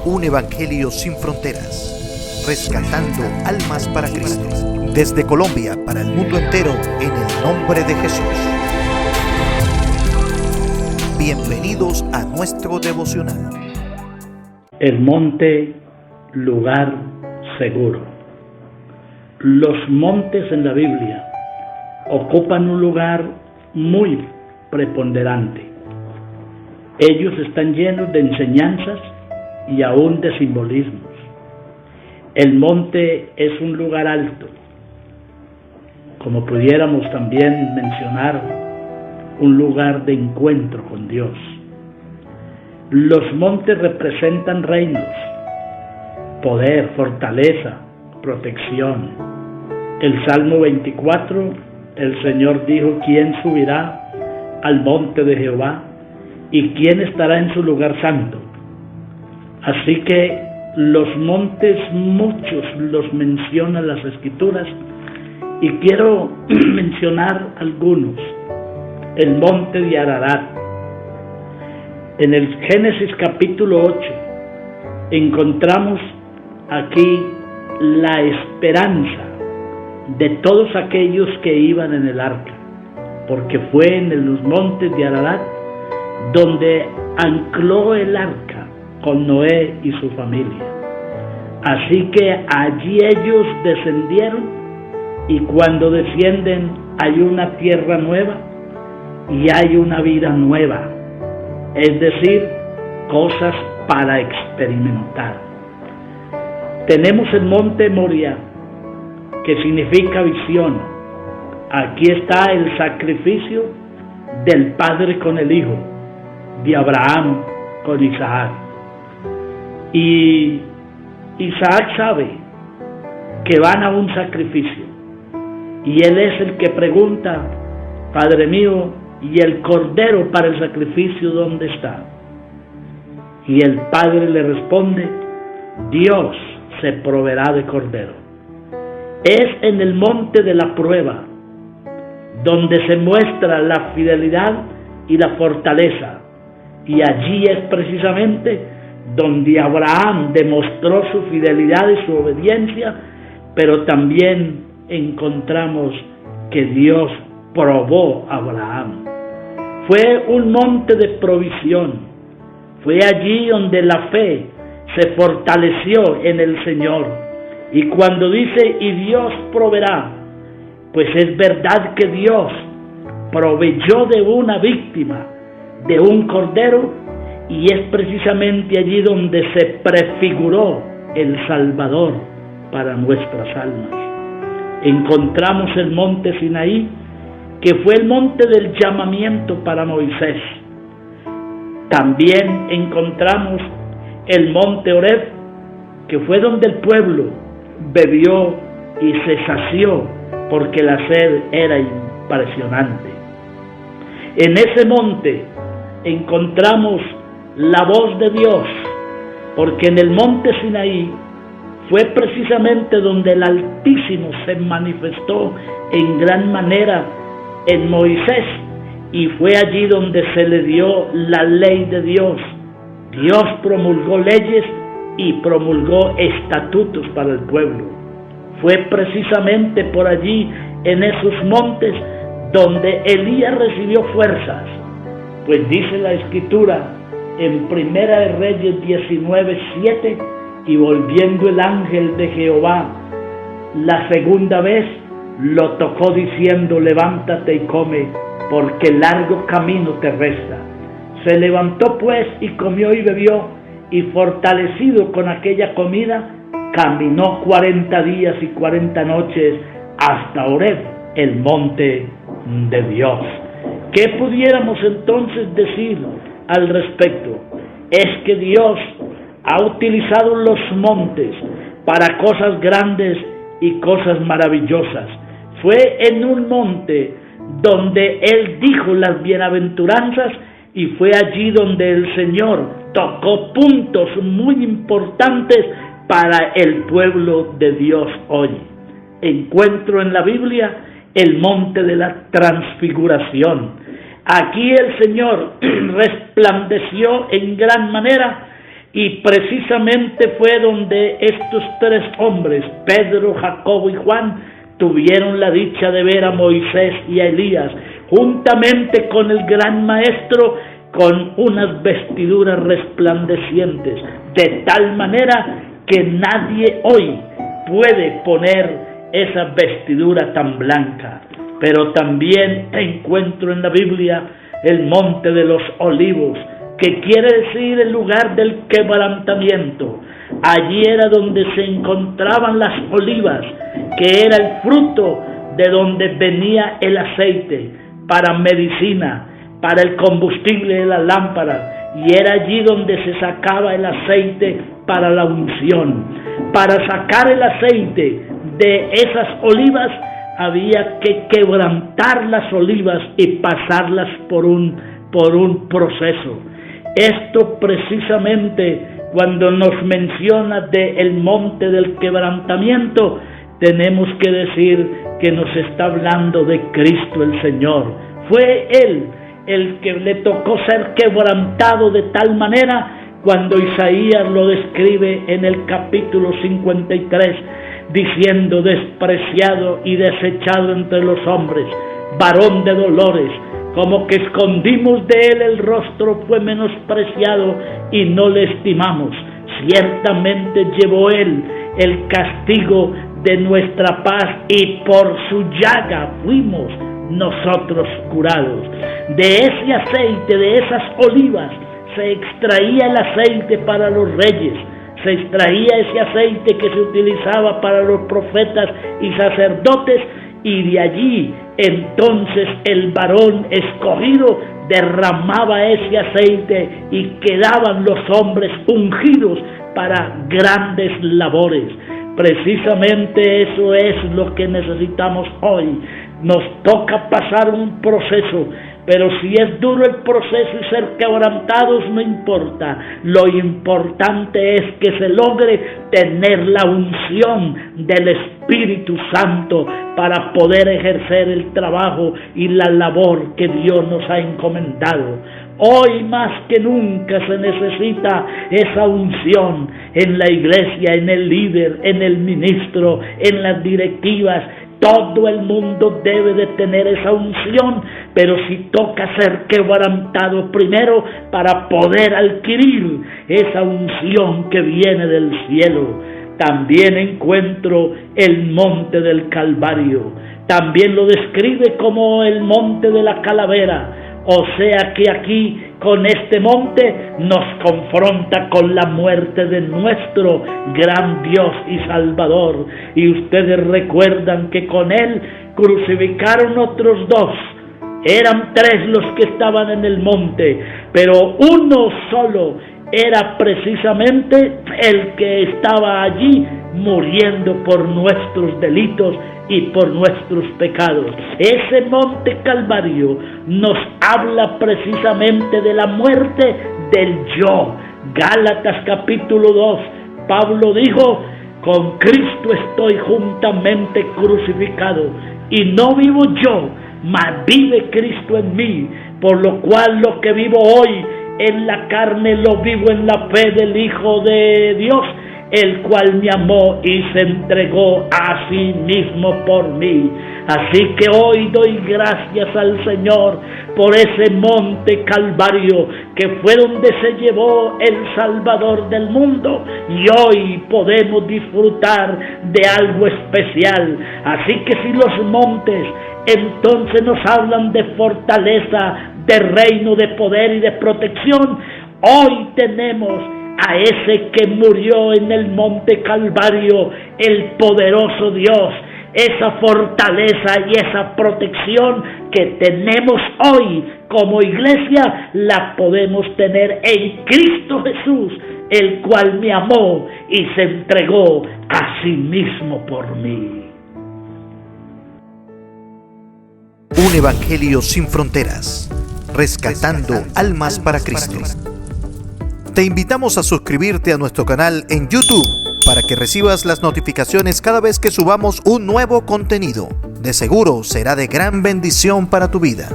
Un evangelio sin fronteras, rescatando almas para Cristo. Desde Colombia para el mundo entero, en el nombre de Jesús. Bienvenidos a nuestro devocional. El monte, lugar seguro. Los montes en la Biblia ocupan un lugar muy preponderante. Ellos están llenos de enseñanzas y aún de simbolismos. El monte es un lugar alto, como pudiéramos también mencionar un lugar de encuentro con Dios. Los montes representan reinos, poder, fortaleza, protección. El Salmo 24, el Señor dijo: ¿quién subirá al monte de Jehová? ¿Y quién estará en su lugar santo? Así que los montes, muchos los mencionan las Escrituras, y quiero mencionar algunos. El monte de Ararat. En el Génesis capítulo 8 encontramos aquí la esperanza de todos aquellos que iban en el arca, porque fue en los montes de Ararat donde ancló el arca con Noé y su familia. Así que allí ellos descendieron, y cuando descienden hay una tierra nueva y hay una vida nueva, es decir, cosas para experimentar. Tenemos el monte Moria, que significa visión. Aquí está el sacrificio del padre con el hijo, de Abraham con Isaac. Y Isaac sabe que van a un sacrificio, y él es el que pregunta: Padre mío, ¿y el cordero para el sacrificio dónde está? Y el padre le responde: Dios se proveerá de cordero. Es en el monte de la prueba donde se muestra la fidelidad y la fortaleza, y allí es precisamente donde Abraham demostró su fidelidad y su obediencia, pero también encontramos que Dios probó a Abraham. Fue un monte de provisión. Fue allí donde la fe se fortaleció en el Señor. Y cuando dice: y Dios proveerá, pues es verdad que Dios proveyó de una víctima, de un cordero, y es precisamente allí donde se prefiguró el Salvador para nuestras almas. Encontramos el monte Sinaí, que fue el monte del llamamiento para Moisés. También encontramos el monte Horeb, que fue donde el pueblo bebió y se sació, porque la sed era impresionante. En ese monte encontramos la voz de Dios, porque en el monte Sinaí fue precisamente donde el Altísimo se manifestó en gran manera en Moisés, y fue allí donde se le dio la ley de Dios. Dios promulgó leyes y promulgó estatutos para el pueblo. Fue precisamente por allí, en esos montes, donde Elías recibió fuerzas, pues dice la Escritura en Primera de Reyes 19:7: y volviendo el ángel de Jehová la segunda vez, lo tocó diciendo: levántate y come, porque largo camino te resta. Se levantó pues y comió y bebió, y fortalecido con aquella comida, caminó 40 días y 40 noches hasta Horeb, el monte de Dios. ¿Qué pudiéramos entonces decir al respecto? Es que Dios ha utilizado los montes para cosas grandes y cosas maravillosas. Fue en un monte donde Él dijo las bienaventuranzas, y fue allí donde el Señor tocó puntos muy importantes para el pueblo de Dios hoy. Encuentro en la Biblia el monte de la transfiguración. Aquí el Señor resplandeció en gran manera, Y precisamente fue donde estos tres hombres, Pedro, Jacobo y Juan, tuvieron la dicha de ver a Moisés y a Elías, juntamente con el gran maestro, con unas vestiduras resplandecientes, de tal manera que nadie hoy puede poner esa vestidura tan blanca. Pero también encuentro en la Biblia el monte de los olivos, que quiere decir el lugar del quebrantamiento. Allí era donde se encontraban las olivas, que era el fruto de donde venía el aceite para medicina, para el combustible de las lámparas, y era allí donde se sacaba el aceite para la unción. Para sacar el aceite de esas olivas había que quebrantar las olivas y pasarlas por un proceso. Esto precisamente, cuando nos menciona del monte del quebrantamiento, tenemos que decir que nos está hablando de Cristo el Señor. Fue Él el que le tocó ser quebrantado de tal manera, cuando Isaías lo describe en el capítulo 53, diciendo: despreciado y desechado entre los hombres, varón de dolores, como que escondimos de él el rostro, fue menospreciado y no le estimamos. Ciertamente llevó él el castigo de nuestra paz, y por su llaga fuimos nosotros curados. De ese aceite, de esas olivas, se extraía el aceite para los reyes, se extraía ese aceite que se utilizaba para los profetas y sacerdotes, y de allí entonces el varón escogido derramaba ese aceite y quedaban los hombres ungidos para grandes labores. Precisamente eso es lo que necesitamos hoy. Nos toca pasar un proceso, pero si es duro el proceso y ser quebrantados, no importa. Lo importante es que se logre tener la unción del Espíritu Santo para poder ejercer el trabajo y la labor que Dios nos ha encomendado. Hoy más que nunca se necesita esa unción en la iglesia, en el líder, en el ministro, en las directivas. Todo el mundo debe de tener esa unción, pero si toca ser quebrantado primero para poder adquirir esa unción que viene del cielo. También encuentro el monte del Calvario. También lo describe como el monte de la calavera. O sea que aquí, con este monte, nos confronta con la muerte de nuestro gran Dios y Salvador. Y ustedes recuerdan que con él crucificaron otros dos. Eran tres los que estaban en el monte, pero uno solo era precisamente el que estaba allí muriendo por nuestros delitos y por nuestros pecados. Ese monte Calvario nos habla precisamente de la muerte del yo. Gálatas capítulo 2, Pablo dijo: con Cristo estoy juntamente crucificado, y no vivo yo, mas vive Cristo en mí, por lo cual lo que vivo hoy en la carne lo vivo en la fe del Hijo de Dios, el cual me amó y se entregó a sí mismo por mí. Así que hoy doy gracias al Señor por ese monte Calvario, que fue donde se llevó el Salvador del mundo, y hoy podemos disfrutar de algo especial. Así que si los montes entonces nos hablan de fortaleza, de reino, de poder y de protección, hoy tenemos a ese que murió en el monte Calvario, el poderoso Dios. Esa fortaleza y esa protección que tenemos hoy como iglesia, la podemos tener en Cristo Jesús, el cual me amó y se entregó a sí mismo por mí. Un evangelio sin fronteras, rescatando almas para Cristo. Te invitamos a suscribirte a nuestro canal en YouTube para que recibas las notificaciones cada vez que subamos un nuevo contenido. De seguro será de gran bendición para tu vida.